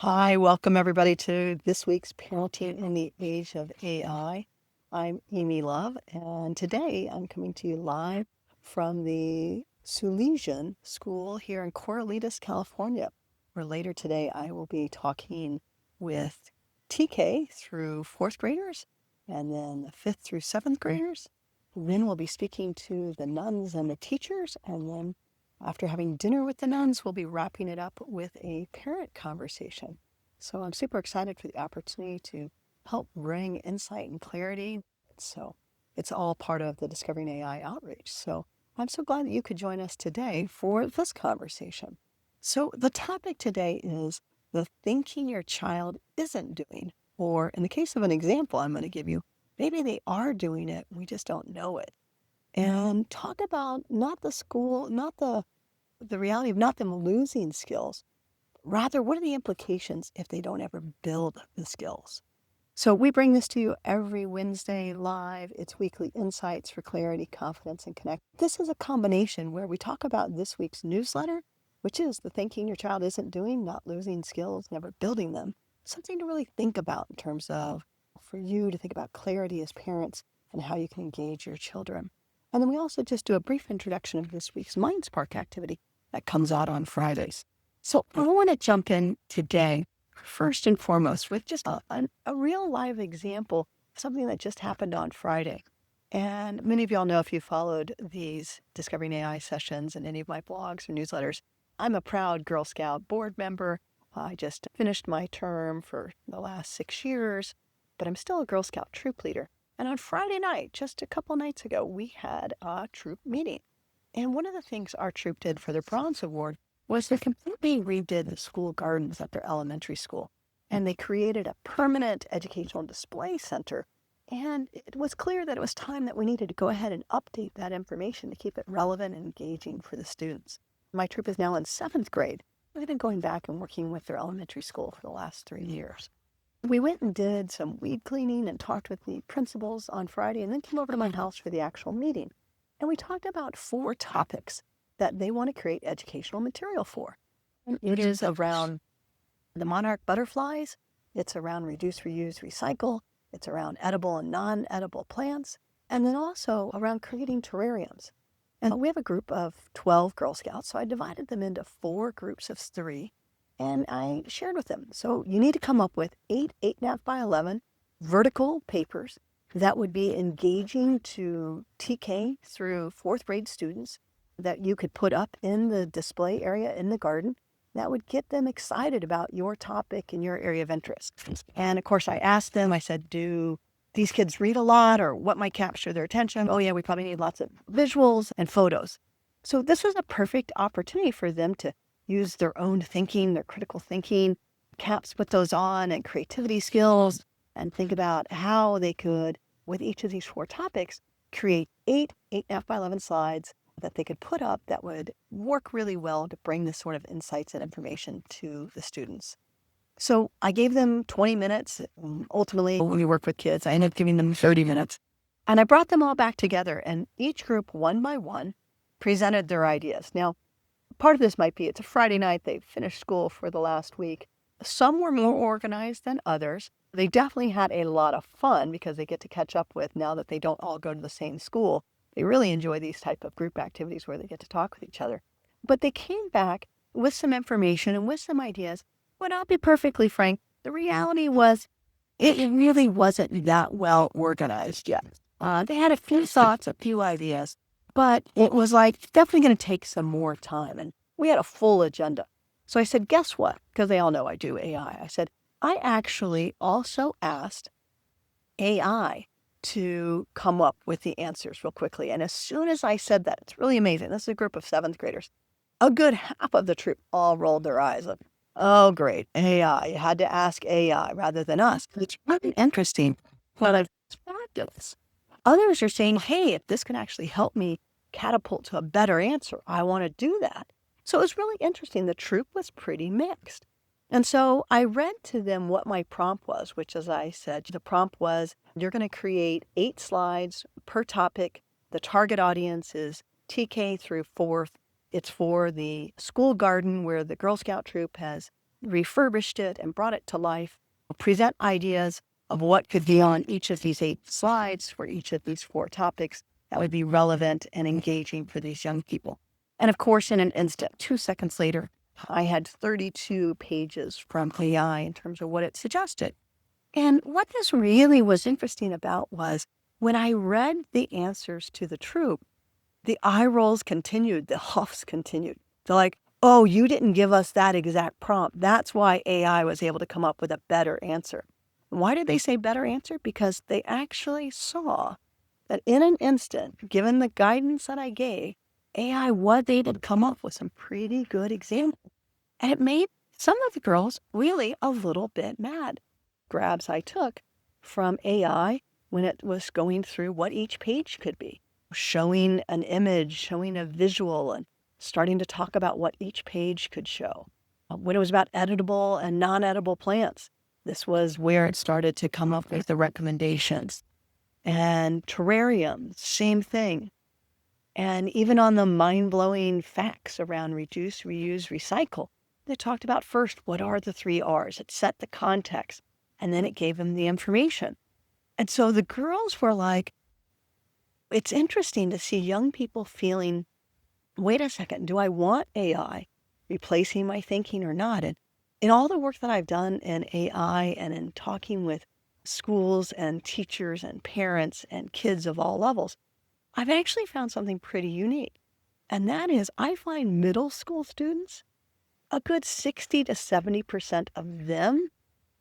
Hi, welcome everybody to this week's Parenting in the Age of AI. I'm Amy Love, and today I'm coming to you live from the Salesian School here in Corralitos, California, where later today I will be talking with TK through fourth graders and then the fifth through seventh graders. Then we'll be speaking to the nuns and the teachers, and then after having dinner with the nuns, we'll be wrapping it up with a parent conversation. So I'm super excited for the opportunity to help bring insight and clarity. So it's all part of the Discovering AI outreach. So I'm so glad that you could join us today for this conversation. So the topic today is the thinking your child isn't doing. Or in the case of an example I'm going to give you, maybe they are doing it, we just don't know it. And talk about not the school, not the reality of not them losing skills. Rather, what are the implications if they don't ever build the skills? So we bring this to you every Wednesday live. It's weekly insights for clarity, confidence, and connect. This is a combination where we talk about this week's newsletter, which is the thinking your child isn't doing, not losing skills, never building them. Something to really think about in terms of for you to think about clarity as parents and how you can engage your children. And then we also just do a brief introduction of this week's Mind Spark activity that comes out on Fridays. So I want to jump in today, first and foremost, with just a real live example, something that just happened on Friday. And many of y'all know if you followed these Discovering AI sessions and any of my blogs or newsletters, I'm a proud Girl Scout board member. I just finished my term for the last 6 years, but I'm still a Girl Scout troop leader. And on Friday night, just a couple nights ago, we had a troop meeting. And one of the things our troop did for their Bronze Award was they completely redid the school gardens at their elementary school. And they created a permanent educational display center. And it was clear that it was time that we needed to go ahead and update that information to keep it relevant and engaging for the students. My troop is now in 7th grade. We've been going back and working with their elementary school for the last 3 years. We went and did some weed cleaning and talked with the principals on Friday and then came over to my house for the actual meeting. And we talked about 4 topics that they want to create educational material for. And it is around the monarch butterflies, it's around reduce, reuse, recycle, it's around edible and non-edible plants, and then also around creating terrariums. And we have a group of 12 Girl Scouts, so I divided them into 4 groups of 3, and I shared with them. So you need to come up with 8.5 by 11 vertical papers that would be engaging to TK through 4th grade students that you could put up in the display area in the garden that would get them excited about your topic and your area of interest. And of course, I asked them, I said, do these kids read a lot or what might capture their attention? Oh yeah, we probably need lots of visuals and photos. So this was a perfect opportunity for them to use their own thinking, their critical thinking, caps put those on and creativity skills and think about how they could, with each of these 4 topics, create 8.5 by 11 slides that they could put up that would work really well to bring this sort of insights and information to the students. So I gave them 20 minutes. Ultimately, when we work with kids, I ended up giving them 30 minutes. And I brought them all back together, and each group, one by one, presented their ideas. Now, part of this might be it's a Friday night, they've finished school for the last week. Some were more organized than others. They definitely had a lot of fun because they get to catch up with now that they don't all go to the same school. They really enjoy these type of group activities where they get to talk with each other. But they came back with some information and with some ideas. But I'll be perfectly frank, the reality was it really wasn't that well organized yet. They had a few thoughts, a few ideas, but it was like definitely going to take some more time. And we had a full agenda. So I said, guess what? Because they all know I do AI. I said, I actually also asked AI to come up with the answers real quickly. And as soon as I said that, it's really amazing. This is a group of 7th graders. A good half of the troop all rolled their eyes up. Oh, great. AI. You had to ask AI rather than us. It's really interesting. But it's fabulous. Others are saying, hey, if this can actually help me catapult to a better answer, I want to do that. So it was really interesting. The troop was pretty mixed. And so I read to them what my prompt was, which, as I said, the prompt was, you're going to create 8 slides per topic. The target audience is TK through 4th. It's for the school garden where the Girl Scout troop has refurbished it and brought it to life, present ideas of what could be on each of these 8 slides for each of these 4 topics that would be relevant and engaging for these young people. And of course, in an instant, 2 seconds later, I had 32 pages from AI in terms of what it suggested. And what this really was interesting about was when I read the answers to the troop, the eye rolls continued, the huffs continued. They're like, oh, you didn't give us that exact prompt. That's why AI was able to come up with a better answer. Why did they say better answer? Because they actually saw that in an instant, given the guidance that I gave, AI was able to come up with some pretty good examples. And it made some of the girls really a little bit mad. Grabs I took from AI when it was going through what each page could be, showing an image, showing a visual, and starting to talk about what each page could show. When it was about editable and non-edible plants, this was where it started to come up with the recommendations. And terrariums, same thing. And even on the mind-blowing facts around reduce, reuse, recycle, they talked about first, what are the 3 R's? It set the context, and then it gave them the information. And so the girls were like, it's interesting to see young people feeling, wait a second, do I want AI replacing my thinking or not? And in all the work that I've done in AI and in talking with schools and teachers and parents and kids of all levels, I've actually found something pretty unique. And that is, I find middle school students, a good 60 to 70% of them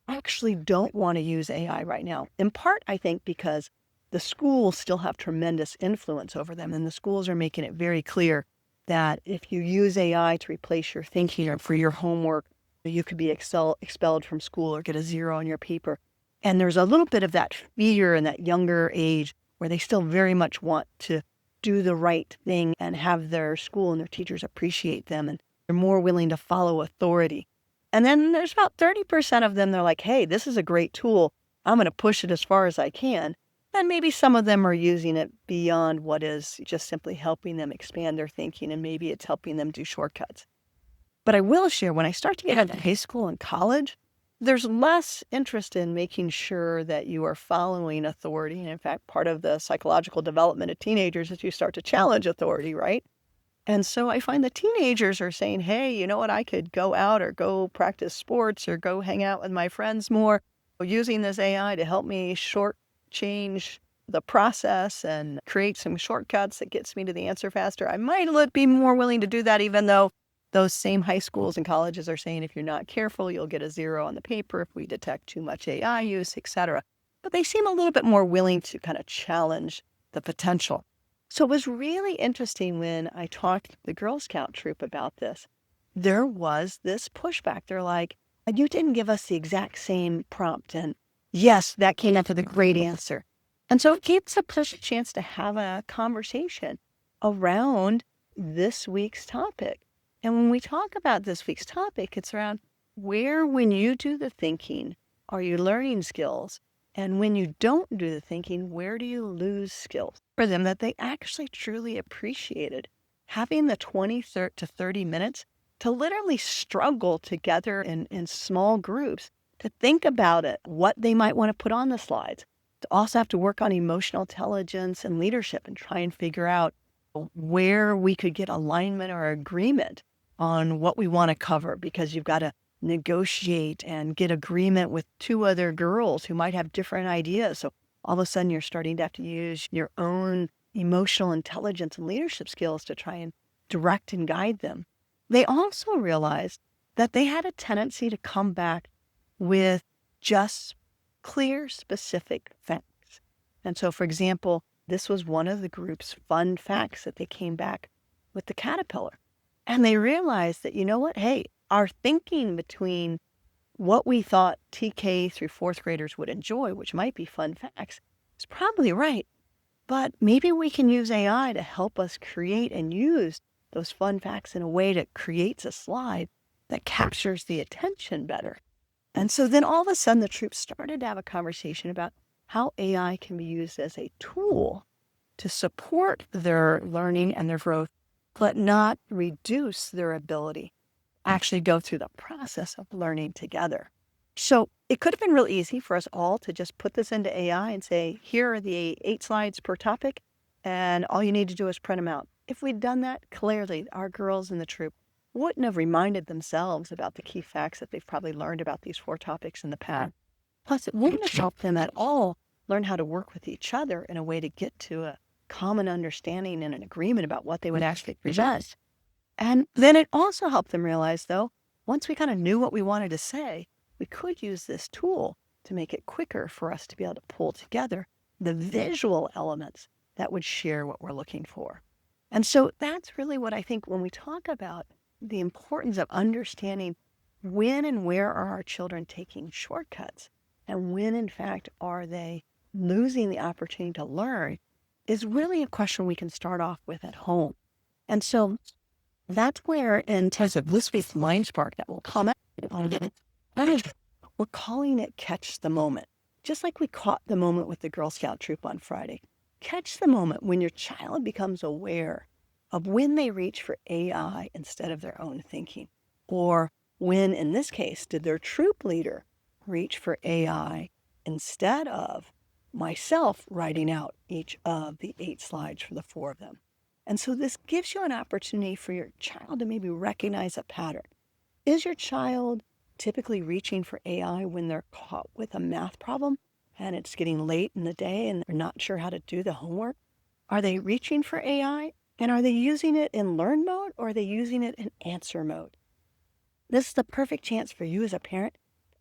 actually don't want to use AI right now. In part, I think, because the schools still have tremendous influence over them, and the schools are making it very clear that if you use AI to replace your thinking or for your homework, you could be expelled from school or get a 0 on your paper. And there's a little bit of that fear in that younger age where they still very much want to do the right thing and have their school and their teachers appreciate them, and they're more willing to follow authority. And then there's about 30% of them, they're like, hey, this is a great tool. I'm going to push it as far as I can. And maybe some of them are using it beyond what is just simply helping them expand their thinking, and maybe it's helping them do shortcuts. But I will share, when I start to get into high school and college, there's less interest in making sure that you are following authority. And in fact, part of the psychological development of teenagers is you start to challenge authority, right? And so I find the teenagers are saying, hey, you know what? I could go out or go practice sports or go hang out with my friends more using this AI to help me change the process and create some shortcuts that gets me to the answer faster. I might be more willing to do that, even though those same high schools and colleges are saying if you're not careful, you'll get a 0 on the paper if we detect too much AI use, etc. But they seem a little bit more willing to kind of challenge the potential. So it was really interesting when I talked to the Girl Scout troop about this. There was this pushback. They're like, you didn't give us the exact same prompt. And yes, that came up with a great answer. And so it gave us a chance to have a conversation around this week's topic. And when we talk about this week's topic, it's around where, when you do the thinking, are you learning skills? And when you don't do the thinking, where do you lose skills? For them, that they actually truly appreciated having the 20 to 30 minutes to literally struggle together in small groups to think about it, what they might want to put on the slides, to also have to work on emotional intelligence and leadership and try and figure out where we could get alignment or agreement on what we want to cover, because you've got to negotiate and get agreement with 2 other girls who might have different ideas. So all of a sudden you're starting to have to use your own emotional intelligence and leadership skills to try and direct and guide them. They also realized that they had a tendency to come back with just clear, specific facts. And so, for example, this was one of the group's fun facts that they came back with the caterpillar. And they realized that, you know what? Hey, our thinking between what we thought TK through 4th graders would enjoy, which might be fun facts, is probably right. But maybe we can use AI to help us create and use those fun facts in a way that creates a slide that captures the attention better. And so then all of a sudden the troops started to have a conversation about how AI can be used as a tool to support their learning and their growth, but not reduce their ability. actually go through the process of learning together. So it could have been real easy for us all to just put this into AI and say, here are the 8 slides per topic, and all you need to do is print them out. If we'd done that, clearly our girls in the troop wouldn't have reminded themselves about the key facts that they've probably learned about these 4 topics in the past. Plus, it wouldn't have helped them at all learn how to work with each other in a way to get to a common understanding and an agreement about what they would actually present. And then it also helped them realize, though, once we kind of knew what we wanted to say, we could use this tool to make it quicker for us to be able to pull together the visual elements that would share what we're looking for. And so that's really what I think when we talk about the importance of understanding when and where are our children taking shortcuts and when, in fact, are they losing the opportunity to learn is really a question we can start off with at home. And so that's where, in terms of this week's Mind Spark that will come out on it, we're calling it Catch the Moment. Just like we caught the moment with the Girl Scout troop on Friday. Catch the moment when your child becomes aware of when they reach for AI instead of their own thinking. Or when, in this case, did their troop leader reach for AI instead of myself writing out each of the 8 slides for the 4 of them. And so this gives you an opportunity for your child to maybe recognize a pattern. Is your child typically reaching for AI when they're caught with a math problem and it's getting late in the day and they're not sure how to do the homework? Are they reaching for AI, and are they using it in learn mode, or are they using it in answer mode? This is the perfect chance for you as a parent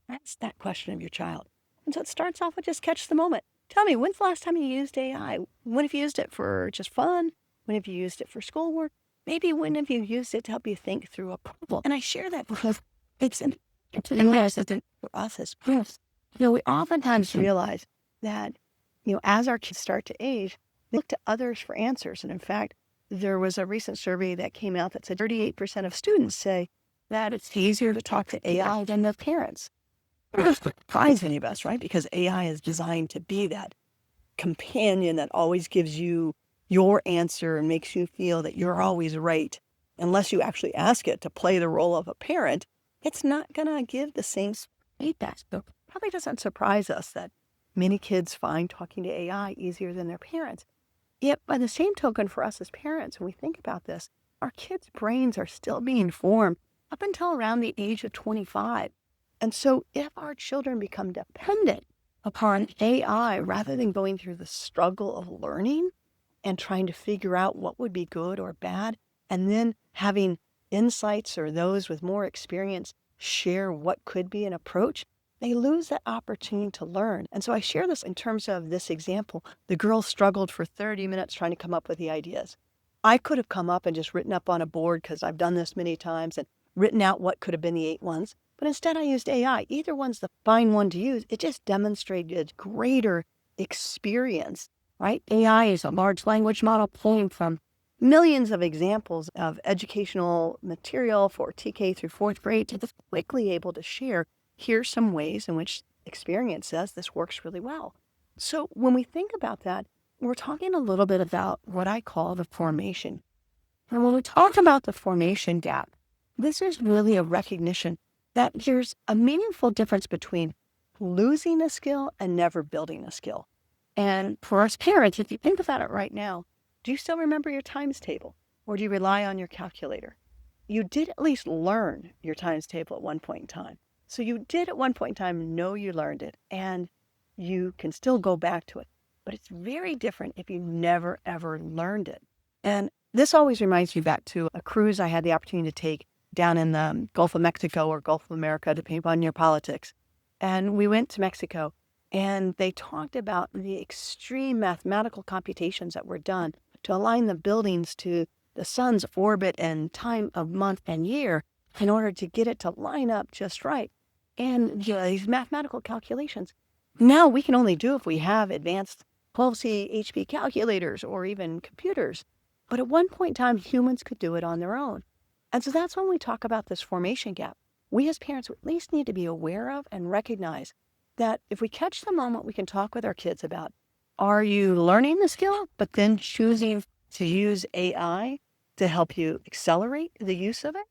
to ask that question of your child. And so it starts off with just catch the moment. Tell me, when's the last time you used AI? When have you used it for just fun? When have you used it for schoolwork? Maybe when have you used it to help you think through a problem? And I share that because it's interesting for us as parents. We oftentimes realize that, as our kids start to age, they look to others for answers. And in fact, there was a recent survey that came out that said 38% of students say that it's easier to talk to AI than their parents. It doesn't surprise any of us, right? Because AI is designed to be that companion that always gives you your answer and makes you feel that you're always right. Unless you actually ask it to play the role of a parent, it's not going to give the same feedback. So it probably doesn't surprise us that many kids find talking to AI easier than their parents. Yet, by the same token, for us as parents, when we think about this, our kids' brains are still being formed up until around the age of 25. And so if our children become dependent upon AI rather than going through the struggle of learning and trying to figure out what would be good or bad, and then having insights or those with more experience share what could be an approach, they lose that opportunity to learn. And so I share this in terms of this example. The girls struggled for 30 minutes trying to come up with the ideas. I could have come up and just written up on a board, because I've done this many times, and written out what could have been the 8 ones. But instead I used AI. Either one's the fine one to use. It just demonstrated greater experience, right? AI is a large language model pulling from millions of examples of educational material for TK through 4th grade to just quickly able to share, here's some ways in which experience says this works really well. So when we think about that, we're talking a little bit about what I call the formation. And when we talk about the formation gap, this is really a recognition that there's a meaningful difference between losing a skill and never building a skill. And for us parents, if you think about it right now, do you still remember your times table, or do you rely on your calculator? You did at least learn your times table at one point in time. So you did at one point in time know you learned it, and you can still go back to it. But it's very different if you never, ever learned it. And this always reminds me back to a cruise I had the opportunity to take down in the Gulf of Mexico or Gulf of America, depending upon your politics. And we went to Mexico, and they talked about the extreme mathematical computations that were done to align the buildings to the sun's orbit and time of month and year in order to get it to line up just right. And these mathematical calculations, now we can only do if we have advanced 12C HP calculators or even computers. But at one point in time, humans could do it on their own. And so that's when we talk about this formation gap. We as parents at least need to be aware of and recognize that if we catch the moment, we can talk with our kids about, are you learning the skill, but then choosing to use AI to help you accelerate the use of it?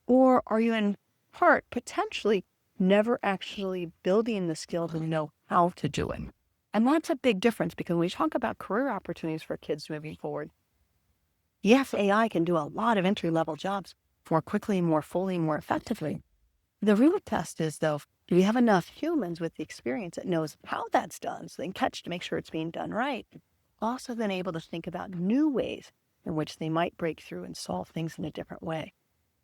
Or are you in part potentially never actually building the skills and know how to do it? And that's a big difference because when we talk about career opportunities for kids moving forward, yes, AI can do a lot of entry-level jobs more quickly, more fully, more effectively. The real test is, though, do we have enough humans with the experience that knows how that's done so they can catch to make sure it's being done right? Also then able to think about new ways in which they might break through and solve things in a different way.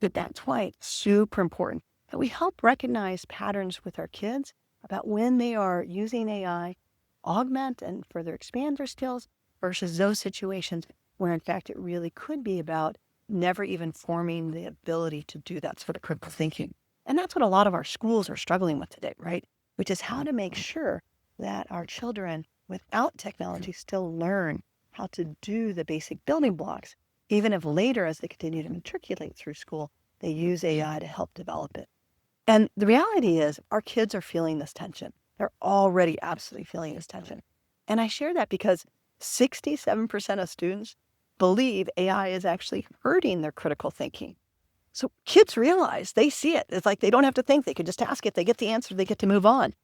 But that's why it's super important that we help recognize patterns with our kids about when they are using AI, augment and further expand their skills versus those situations where in fact it really could be about never even forming the ability to do that sort of critical thinking. And that's what a lot of our schools are struggling with today, right? Which is how to make sure that our children without technology still learn how to do the basic building blocks, even if later, as they continue to matriculate through school, they use AI to help develop it. And the reality is, our kids are feeling this tension. They're already absolutely feeling this tension. And I share that because 67% of students believe AI is actually hurting their critical thinking. So kids realize, they see it. It's like they don't have to think. They could just ask it. They get the answer. They get to move on.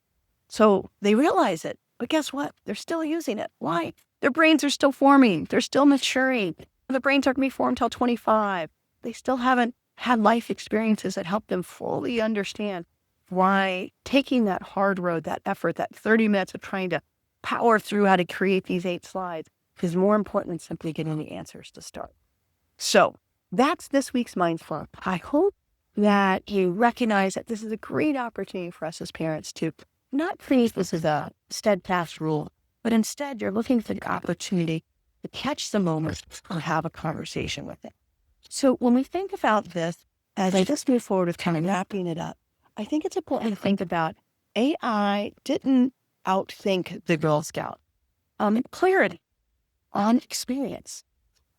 So they realize it. But guess what? They're still using it. Why? Their brains are still forming. They're still maturing. The brains aren't going to be formed until 25. They still haven't had life experiences that help them fully understand why taking that hard road, that effort, that 30 minutes of trying to power through how to create these 8 slides is more important than simply getting the answers to start. So that's this week's Mindful. I hope that you recognize that this is a great opportunity for us as parents to not treat this as a steadfast rule, but instead you're looking for the opportunity to catch the moment or have a conversation with it. So when we think about this, as I just move forward with kind of wrapping it up, I think it's important to think about AI didn't outthink the Girl Scout. Clarity on experience.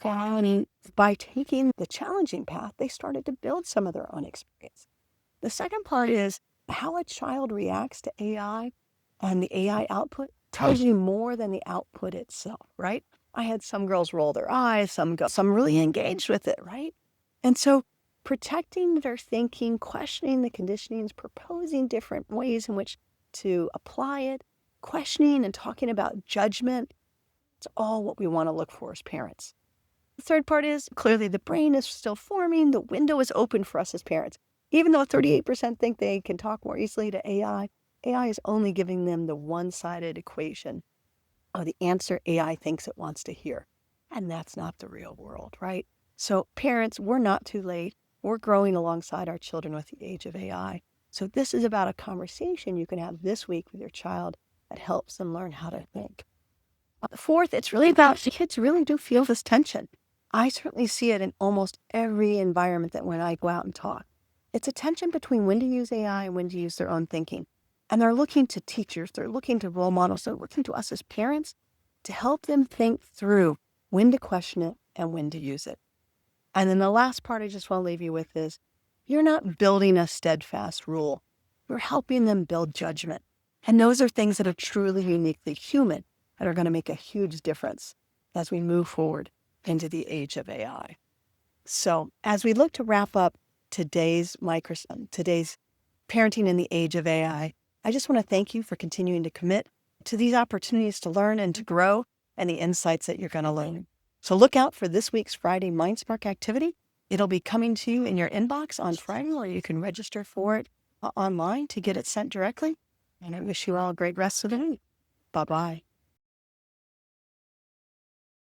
And by taking the challenging path, they started to build some of their own experience. The second part is how a child reacts to AI and the AI output tells you more than the output itself, right? I had some girls roll their eyes, some really engaged with it, right? And so protecting their thinking, questioning the conditionings, proposing different ways in which to apply it, questioning and talking about judgment, it's all what we want to look for as parents. The third part is clearly the brain is still forming. The window is open for us as parents. Even though 38% think they can talk more easily to AI, AI is only giving them the one-sided equation of the answer AI thinks it wants to hear. And that's not the real world, right? So parents, we're not too late. We're growing alongside our children with the age of AI. So this is about a conversation you can have this week with your child that helps them learn how to think. Fourth, it's really about the kids really do feel this tension. I certainly see it in almost every environment that when I go out and talk. It's a tension between when to use AI and when to use their own thinking. And they're looking to teachers, they're looking to role models, they're looking to us as parents to help them think through when to question it and when to use it. And then the last part I just want to leave you with is, you're not building a steadfast rule. You're helping them build judgment. And those are things that are truly uniquely human that are going to make a huge difference as we move forward into the age of AI. So as we look to wrap up today's parenting in the age of AI, I just want to thank you for continuing to commit to these opportunities to learn and to grow and the insights that you're going to learn. So look out for this week's Friday MindSpark activity. It'll be coming to you in your inbox on Friday, or you can register for it online to get it sent directly. And I wish you all a great rest of the day. Bye-bye.